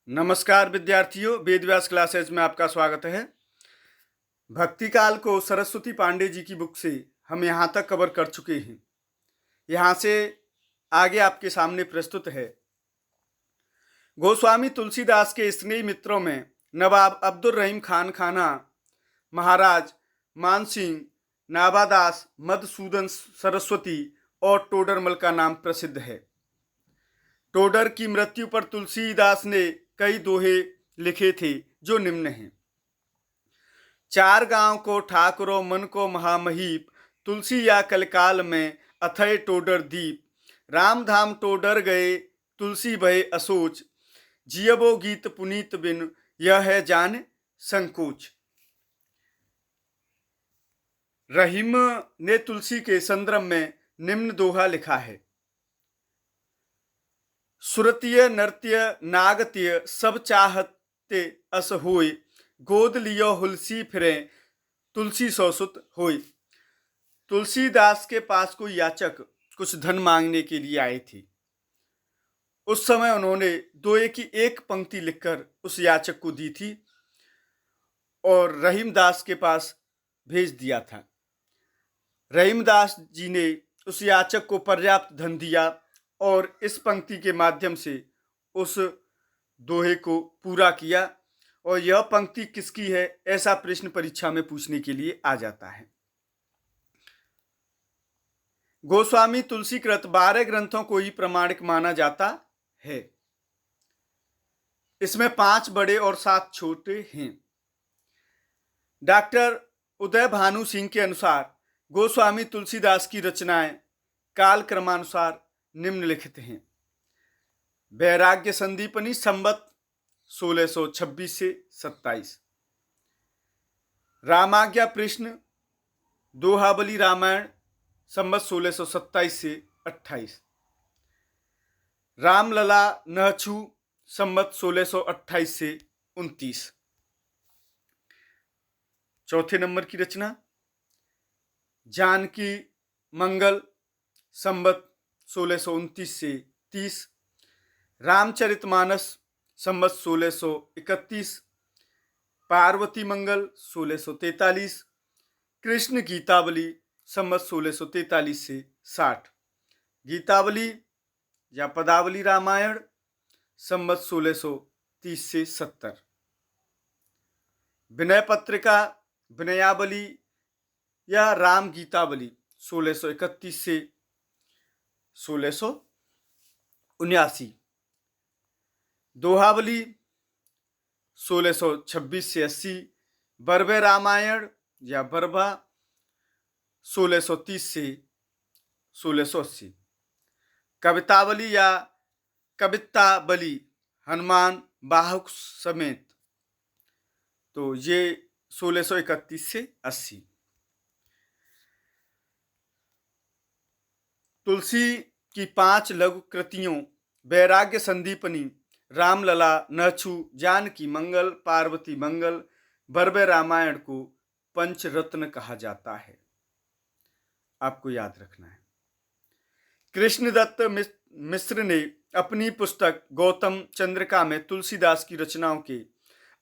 नमस्कार विद्यार्थियों, वेदव्यास क्लासेज में आपका स्वागत है। भक्ति काल को सरस्वती पांडे जी की बुक से हम यहाँ तक कवर कर चुके हैं। यहाँ से आगे आपके सामने प्रस्तुत है। गोस्वामी तुलसीदास के स्नेही मित्रों में नवाब अब्दुल रहीम खान खाना, महाराज मान सिंह, नाभादास, मधुसूदन सरस्वती और टोडरमल का नाम प्रसिद्ध है। टोडर की मृत्यु पर तुलसीदास ने कई दोहे लिखे थे जो निम्न हैं। चार गांव को ठाकुरों मन को महामहीप, तुलसी या कलकाल में अथय टोडर दीप। राम धाम टोडर गए तुलसी भय असोच, जियबो गीत पुनीत बिन यह है जान संकोच। रहीम ने तुलसी के संदर्भ में निम्न दोहा लिखा है। सुरतीय नृत्य नागत्य सब चाहते अस होय, गोद लियो हुलसी फिरे तुलसी सौसुत होय। तुलसीदास के पास कोई याचक कुछ धन मांगने के लिए आए थे। उस समय उन्होंने दोहे की एक पंक्ति लिखकर उस याचक को दी थी और रहीमदास के पास भेज दिया था। रहीमदास जी ने उस याचक को पर्याप्त धन दिया और इस पंक्ति के माध्यम से उस दोहे को पूरा किया। और यह पंक्ति किसकी है, ऐसा प्रश्न परीक्षा में पूछने के लिए आ जाता है। गोस्वामी तुलसीकृत 12 ग्रंथों को ही प्रमाणिक माना जाता है। इसमें 5 बड़े और 7 छोटे हैं। डॉक्टर उदय भानु सिंह के अनुसार गोस्वामी तुलसीदास की रचनाएं काल क्रमानुसार निम्नलिखित हैं। वैराग्य संदीपनी संवत 1626 से 27, रामाज्ञा प्रश्न दोहावली रामायण संवत 1627 से 28, रामलला नहछु संवत 1628 से 29। चौथे नंबर की रचना जानकी मंगल संवत 1629 से 30, रामचरितमानस संवत 1631, पार्वती मंगल 1643, कृष्ण गीतावली संवत 1643 से 60, गीतावली या पदावली रामायण संवत 1630 से 70, विनय पत्रिका विनयावली या राम गीतावली 1631 से 1679, दोहावली 1626 से 80, बरबे रामायण या बरबा 1630 से 1680, कवितावली या कवितावली हनुमान बाहुक समेत, तो ये 1631 से 80। तुलसी की 5 लघु कृतियों वैराग्य संदीपनी, रामलला नहछु, जानकी मंगल, पार्वती मंगल, बरबे रामायण को पंचरत्न कहा जाता है। आपको याद रखना है। कृष्णदत्त मिश्र ने अपनी पुस्तक गौतम चंद्रिका में तुलसीदास की रचनाओं के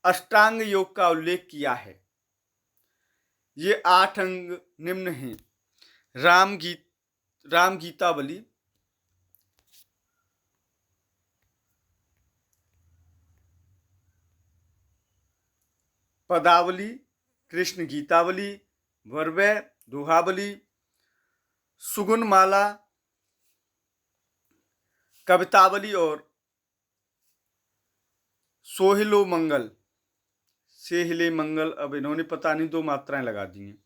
अष्टांग योग का उल्लेख किया है। ये 8 अंग निम्न हैं। राम गीतावली, पदावली, कृष्ण गीतावली, बरबे, दोहावली, सुगुनमाला, कवितावली और सोहिलो मंगल, सेहिले मंगल। अब इन्होंने पता नहीं 2 मात्राएं लगा दी हैं।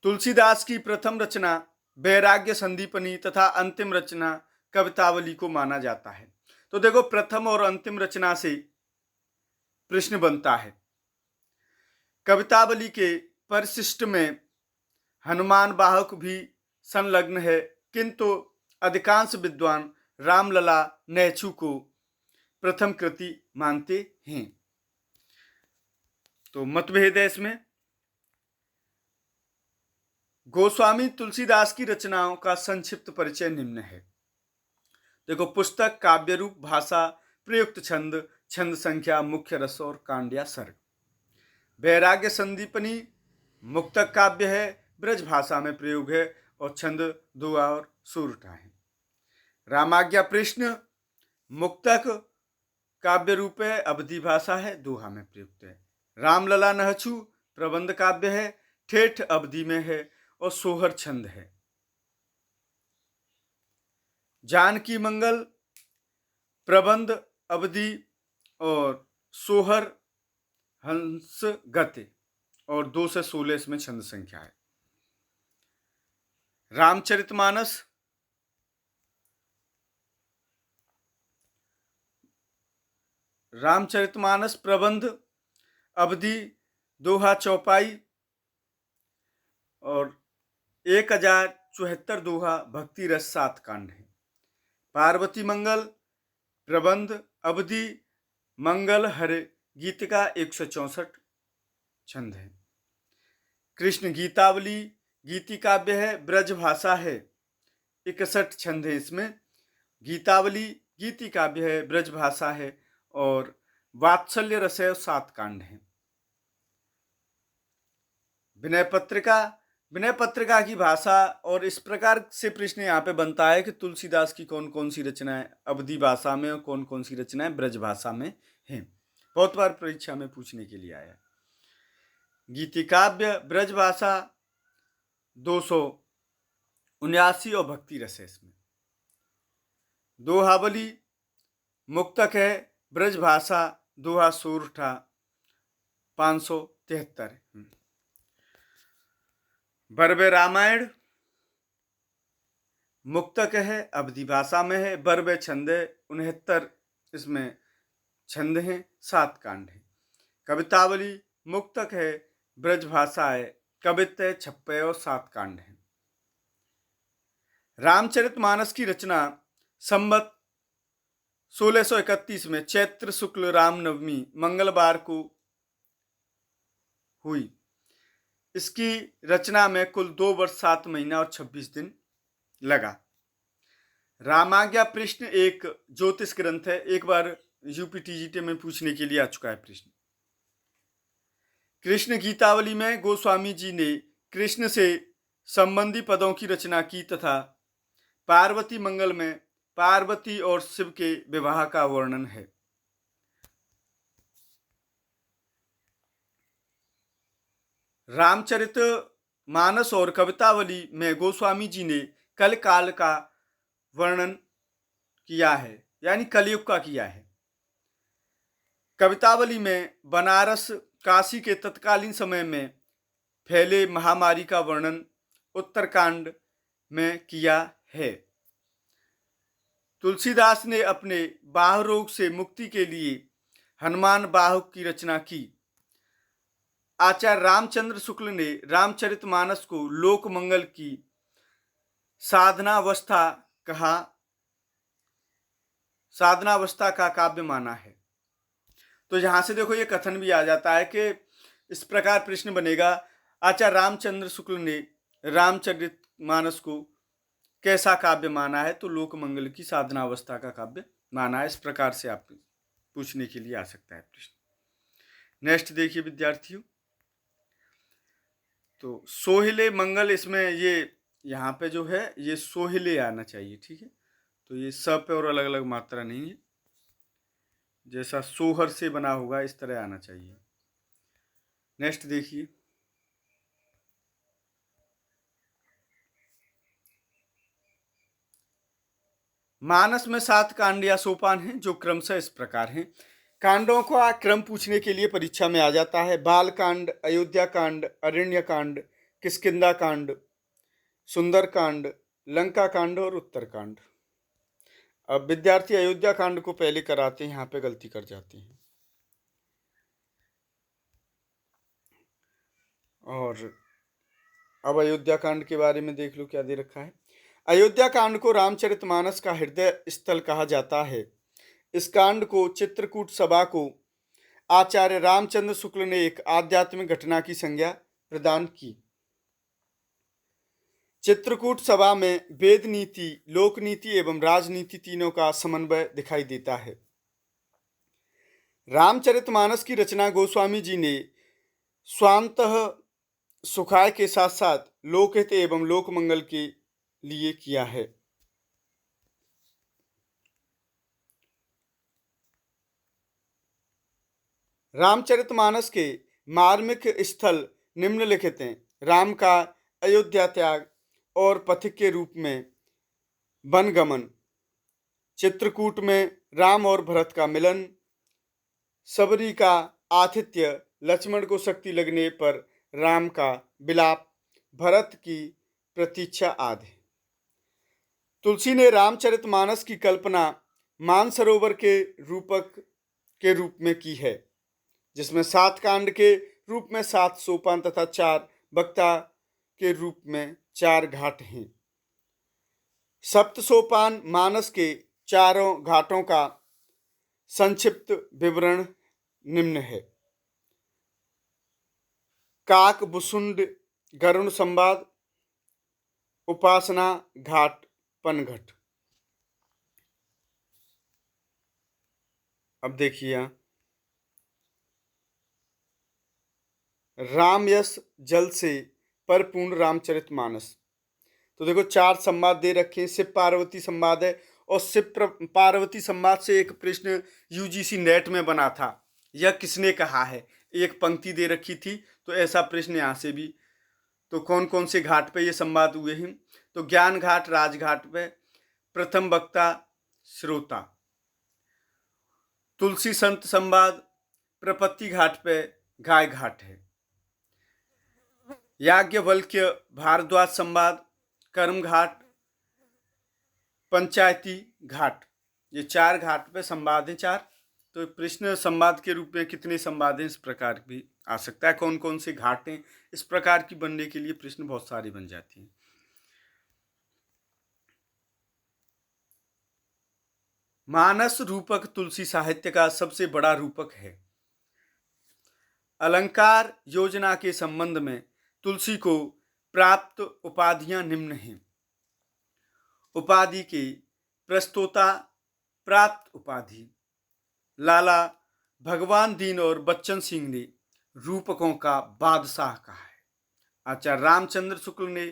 तुलसीदास की प्रथम रचना वैराग्य संदीपनी तथा अंतिम रचना कवितावली को माना जाता है। तो देखो, प्रथम और अंतिम रचना से प्रश्न बनता है। कवितावली के परिशिष्ट में हनुमान बाहुक भी संलग्न है, किंतु अधिकांश विद्वान रामलला नहछु को प्रथम कृति मानते हैं। तो मतभेद है इसमें। गोस्वामी तुलसीदास की रचनाओं का संक्षिप्त परिचय निम्न है। देखो, पुस्तक, काव्य रूप, भाषा, प्रयुक्त छंद, छंद संख्या, मुख्य रस और कांड या सर्ग। वैराग्य संदीपनी मुक्तक काव्य है, ब्रज भाषा में प्रयोग है और छंद दुआ और सूरठा है। रामाज्ञा प्रश्न मुक्तक काव्य रूप है, अवधि भाषा है, दोहा में प्रयुक्त है। रामलला नहछु प्रबंध काव्य है, ठेठ अवधि में है और सोहर छंद है। जानकी मंगल प्रबंध अवधि और सोहर हंस गति और 2 से 16 इसमें छंद संख्या है। रामचरितमानस प्रबंध अवधि, दोहा, चौपाई और 1074 दोहा, भक्ति रस, 7 कांड है। पार्वती मंगल प्रबंध अवधि, मंगल हरे गीतिका, 164 छंद है। कृष्ण गीतावली गीति काव्य है, ब्रज भाषा है, 61 छंद है इसमें। गीतावली गीति काव्य है, ब्रज भाषा है और वात्सल्य रस है और 7 कांड है। विनय पत्रिका की भाषा, और इस प्रकार से प्रश्न यहाँ पे बनता है कि तुलसीदास की कौन कौन सी रचनाएं अवधि भाषा में और कौन कौन सी रचनाएं ब्रज भाषा में हैं। बहुत बार परीक्षा में पूछने के लिए आया। गीति काव्य ब्रज भाषा 279 और भक्ति रस है इसमें। दोहावली मुक्तक है, ब्रज भाषा, दोहा, सूरठा 573। बरबे रामायण मुक्तक है, अवधि भाषा में है, बरबे छंद है, 69 इसमें छंद हैं, 7 कांड है। कवितावली मुक्तक है, ब्रज भाषा है, कवित्त 56 और 7 कांड है। रामचरितमानस की रचना संवत 1631 में चैत्र शुक्ल रामनवमी मंगलवार को हुई। इसकी रचना में कुल 2 वर्ष 7 महीना और 26 दिन लगा। रामाज्ञा प्रश्न एक ज्योतिष ग्रंथ है, एक बार यूपीटीजीटी में पूछने के लिए आ चुका है प्रश्न। कृष्ण गीतावली में गोस्वामी जी ने कृष्ण से संबंधी पदों की रचना की तथा पार्वती मंगल में पार्वती और शिव के विवाह का वर्णन है। रामचरित मानस और कवितावली में गोस्वामी जी ने कल काल का वर्णन किया है, यानी कलयुग का किया है। कवितावली में बनारस काशी के तत्कालीन समय में फैले महामारी का वर्णन उत्तरकांड में किया है। तुलसीदास ने अपने बाह रोग से मुक्ति के लिए हनुमान बाहुक की रचना की। आचार्य रामचंद्र शुक्ल ने रामचरितमानस को लोक मंगल की साधनावस्था का काव्य माना है। तो यहां से देखो ये कथन भी आ जाता है कि इस प्रकार प्रश्न बनेगा, आचार्य रामचंद्र शुक्ल ने रामचरितमानस को कैसा काव्य माना है, तो लोक मंगल की साधनावस्था का काव्य माना है। इस प्रकार से आप पूछने के लिए आ सकता है प्रश्न। नेक्स्ट देखिए विद्यार्थियों, तो सोहिले मंगल, इसमें ये यहाँ पे जो है ये सोहिले आना चाहिए, ठीक है। तो ये स पे और अलग अलग मात्रा नहीं है, जैसा सोहर से बना होगा इस तरह आना चाहिए। नेक्स्ट देखिए, मानस में 7 कांड या सोपान हैं जो क्रमशः इस प्रकार हैं। कांडों का क्रम पूछने के लिए परीक्षा में आ जाता है। बाल कांड, अयोध्या कांड, अरण्य कांड, किष्किंधा कांड, सुंदर कांड, लंका कांड और उत्तर कांड। अब विद्यार्थी अयोध्या कांड को पहले कराते हैं, यहाँ पे गलती कर जाते हैं। और अब अयोध्या कांड के बारे में देख लो क्या दे रखा है। अयोध्या कांड को रामचरितमानस का हृदय स्थल कहा जाता है। इस कांड को चित्रकूट सभा को आचार्य रामचंद्र शुक्ल ने एक आध्यात्मिक घटना की संज्ञा प्रदान की। चित्रकूट सभा में वेद नीति, लोक नीति एवं राजनीति तीनों का समन्वय दिखाई देता है। रामचरितमानस की रचना गोस्वामी जी ने स्वांतः सुखाय के साथ साथ लोकहित एवं लोक मंगल के लिए किया है। रामचरितमानस के मार्मिक स्थल निम्नलिखित हैं। राम का अयोध्या त्याग और पथिक के रूप में वनगमन, चित्रकूट में राम और भरत का मिलन, सबरी का आतिथ्य, लक्ष्मण को शक्ति लगने पर राम का विलाप, भरत की प्रतीक्षा आदि। तुलसी ने रामचरितमानस की कल्पना मानसरोवर के रूप में की है, जिसमें 7 कांड के रूप में 7 सोपान तथा 4 वक्ता के रूप में 4 घाट हैं। सप्त सोपान मानस के चारों घाटों का संक्षिप्त विवरण निम्न है। काक बुसुंड गरुण संवाद, उपासना घाट, पनघट। अब देखिए राम यश जल से परिपूर्ण रामचरितमानस। तो देखो 4 संवाद दे रखे हैं। शिव पार्वती संवाद है और शिव पार्वती संवाद से एक प्रश्न यूजीसी नेट में बना था, यह किसने कहा है, एक पंक्ति दे रखी थी। तो ऐसा प्रश्न यहाँ से भी। तो कौन कौन से घाट पे ये संवाद हुए हैं? तो ज्ञान घाट राजघाट पे प्रथम वक्ता श्रोता, तुलसी संत संवाद प्रपत्ति घाट पे गाय घाट है, याज्ञवल्क्य भारद्वाज संवाद कर्म घाट, पंचायती घाट। ये 4 घाट पे संवाद हैं 4। तो प्रश्न संवाद के रूप में कितने संवाद हैं इस प्रकार भी आ सकता है। कौन कौन से घाट हैं इस प्रकार की बनने के लिए प्रश्न बहुत सारी बन जाती हैं। मानस रूपक तुलसी साहित्य का सबसे बड़ा रूपक है। अलंकार योजना के संबंध में तुलसी को प्राप्त उपाधियां निम्न हैं। उपाधि के प्रस्तोता प्राप्त उपाधि लाला भगवान दीन और बच्चन सिंह ने रूपकों का बादशाह कहा है। आचार्य रामचंद्र शुक्ल ने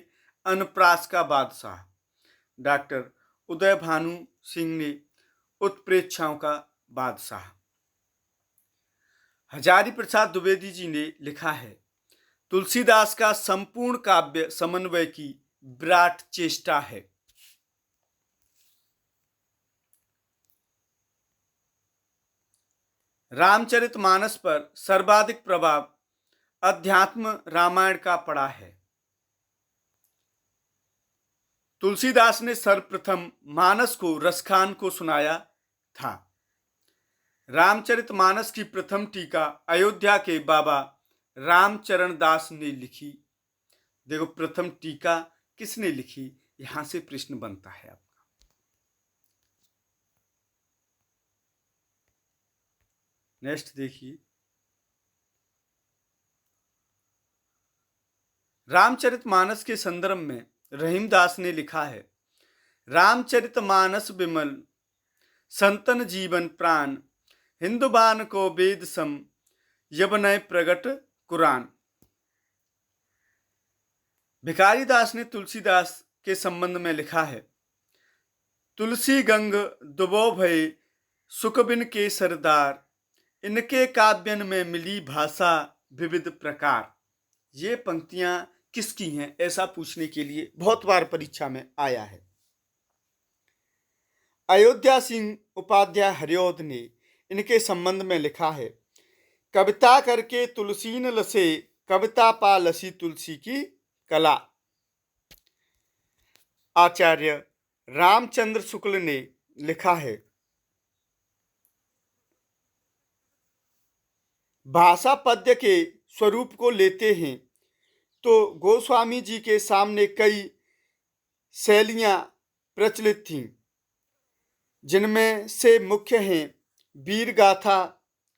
अनप्रास का बादशाह, डॉक्टर उदय भानु सिंह ने उत्प्रेक्षाओं का बादशाह, हजारी प्रसाद द्विवेदी जी ने लिखा है तुलसीदास का संपूर्ण काव्य समन्वय की विराट चेष्टा है। रामचरितमानस पर सर्वाधिक प्रभाव अध्यात्म रामायण का पड़ा है। तुलसीदास ने सर्वप्रथम मानस को रसखान को सुनाया था। रामचरितमानस की प्रथम टीका अयोध्या के बाबा रामचरण दास ने लिखी। देखो प्रथम टीका किसने लिखी, यहां से प्रश्न बनता है आपका। नेक्स्ट देखिए, रामचरितमानस के संदर्भ में रहीमदास ने लिखा है रामचरितमानस विमल संतन जीवन प्राण, हिंदुबान को वेद सम यवनय प्रगट कुरान। भिखारी दास ने तुलसीदास के संबंध में लिखा है तुलसी गंग दुबो भय सुख बिन के सरदार, इनके काव्यन में मिली भाषा विविध प्रकार। ये पंक्तियां किसकी हैं ऐसा पूछने के लिए बहुत बार परीक्षा में आया है। अयोध्या सिंह उपाध्याय हरिऔध ने इनके संबंध में लिखा है कविता करके तुलसीन लसे, कविता पा लसी तुलसी की कला। आचार्य रामचंद्र शुक्ल ने लिखा है भाषा पद्य के स्वरूप को लेते हैं तो गोस्वामी जी के सामने कई शैलियां प्रचलित थीं, जिनमें से मुख्य हैं वीर गाथा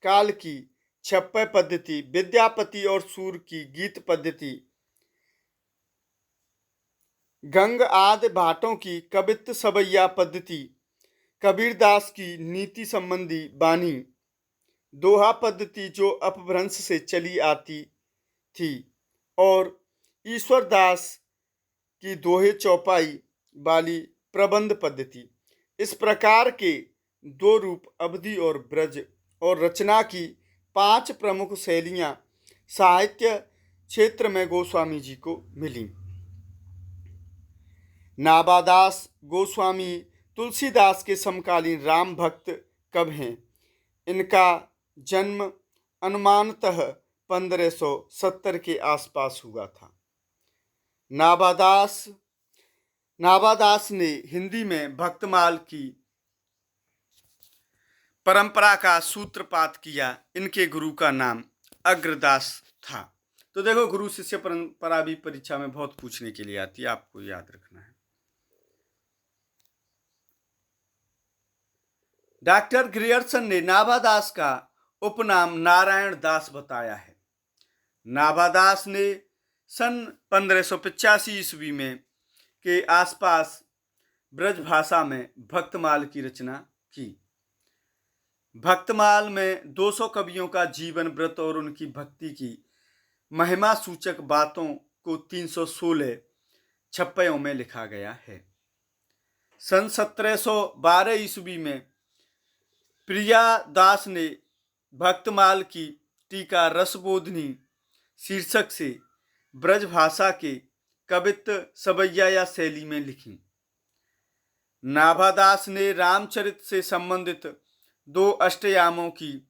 काल की छप्पय पद्धति, विद्यापति और सूर की गीत पद्धति, गंग आदि भाटों की कवित्त सवैया पद्धति, कबीरदास की नीति संबंधी बानी, दोहा पद्धति जो अपभ्रंश से चली आती थी, और ईश्वरदास की दोहे चौपाई वाली प्रबंध पद्धति। इस प्रकार के दो रूप अवधि और ब्रज और रचना की 5 प्रमुख शैलियां साहित्य क्षेत्र में गोस्वामी जी को मिली। नाभादास गोस्वामी तुलसीदास के समकालीन राम भक्त कब हैं? इनका जन्म अनुमानतः 1570 के आसपास हुआ था। नाभादास ने हिंदी में भक्तमाल की परंपरा का सूत्रपात किया। इनके गुरु का नाम अग्रदास था। तो देखो, गुरु शिष्य परंपरा भी परीक्षा में बहुत पूछने के लिए आती है, आपको याद रखना है। डॉक्टर ग्रियर्सन ने नाभादास का उपनाम नारायण दास बताया है। नाभादास ने सन 1585 ईस्वी में के आसपास ब्रज भाषा में भक्तमाल की रचना की। भक्तमाल में 200 कवियों का जीवन, व्रत और उनकी भक्ति की महिमा सूचक बातों को 316 छप्पयों में लिखा गया है। सन 1712 ईस्वी में प्रियादास ने भक्तमाल की टीका रसबोधनी शीर्षक से ब्रज भाषा के कवित्त सवैया या शैली में लिखी। नाभादास ने रामचरित से संबंधित 2 अष्टयामों की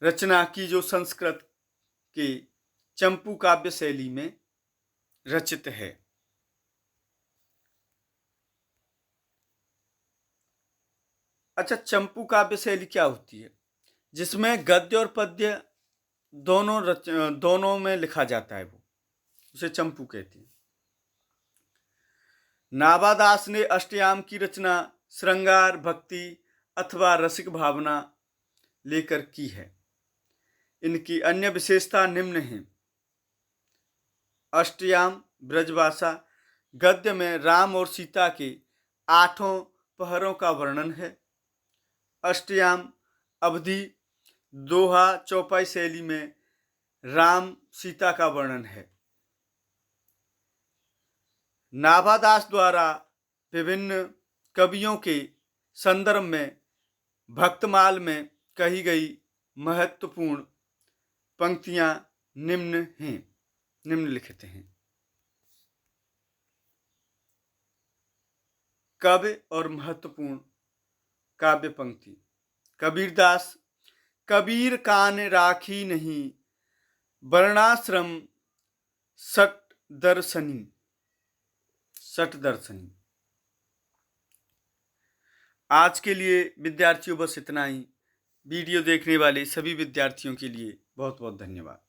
रचना की जो संस्कृत के चंपू काव्य शैली में रचित है। अच्छा, चंपू काव्य शैली क्या होती है? जिसमें गद्य और पद्य दोनों में लिखा जाता है, वो उसे चंपू कहते हैं। नाभादास ने अष्टयाम की रचना श्रृंगार, भक्ति अथवा रसिक भावना लेकर की है। इनकी अन्य विशेषता निम्न हैं। अष्टयाम ब्रजभाषा, गद्य में राम और सीता के 8 पहरों का वर्णन है। अष्टयाम अवधि दोहा चौपाई शैली में राम सीता का वर्णन है। नाभादास द्वारा विभिन्न कवियों के संदर्भ में भक्तमाल में कही गई महत्वपूर्ण पंक्तियां निम्नलिखित हैं। काव्य और महत्वपूर्ण काव्य पंक्ति। कबीरदास, कबीर कान राखी नहीं, वर्णाश्रम सट दर्शनी। आज के लिए विद्यार्थियों बस इतना ही। वीडियो देखने वाले सभी विद्यार्थियों के लिए बहुत बहुत धन्यवाद।